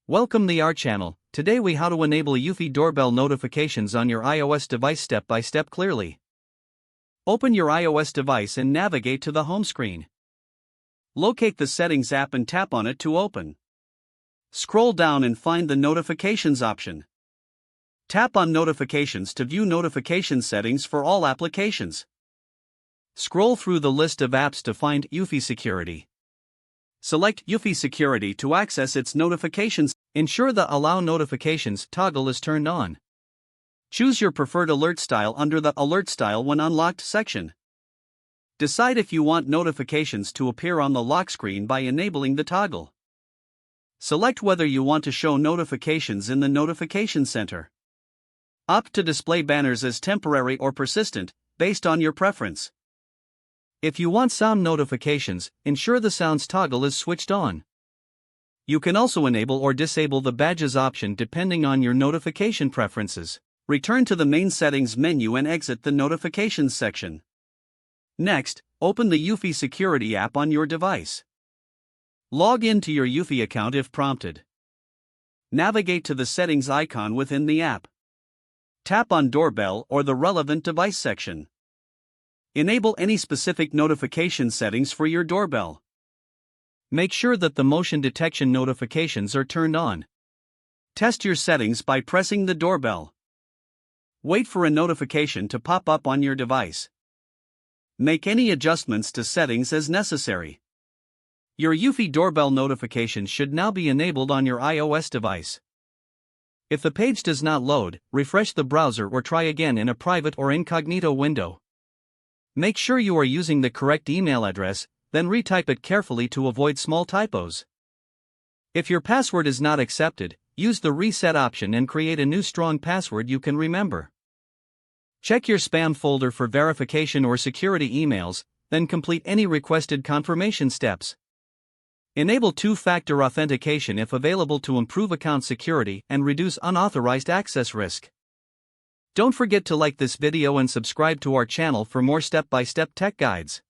Welcome to our channel. Today we how to enable Eufy doorbell notifications on your iOS device step by step clearly. Open your iOS device and navigate to the home screen. Locate the Settings app and tap on it to open. Scroll down and find the Notifications option. Tap on Notifications to view notification settings for all applications. Scroll through the list of apps to find Eufy Security. Select Eufy Security to access its notifications. Ensure the Allow Notifications toggle is turned on. Choose your preferred alert style under the Alert Style when unlocked section. Decide if you want notifications to appear on the lock screen by enabling the toggle. Select whether you want to show notifications in the Notification Center. Opt to display banners as temporary or persistent, based on your preference. If you want sound notifications, ensure the Sounds toggle is switched on. You can also enable or disable the Badges option depending on your notification preferences. Return to the main Settings menu and exit the Notifications section. Next, open the Eufy Security app on your device. Log in to your Eufy account if prompted. Navigate to the Settings icon within the app. Tap on Doorbell or the relevant device section. Enable any specific notification settings for your doorbell. Make sure that the motion detection notifications are turned on. Test your settings by pressing the doorbell. Wait for a notification to pop up on your device. Make any adjustments to settings as necessary. Your Eufy doorbell notifications should now be enabled on your iOS device. If the page does not load, refresh the browser or try again in a private or incognito window. Make sure you are using the correct email address, then retype it carefully to avoid small typos. If your password is not accepted, use the Reset option and create a new strong password you can remember. Check your spam folder for verification or security emails, then complete any requested confirmation steps. Enable two-factor authentication if available to improve account security and reduce unauthorized access risk. Don't forget to like this video and subscribe to our channel for more step-by-step tech guides.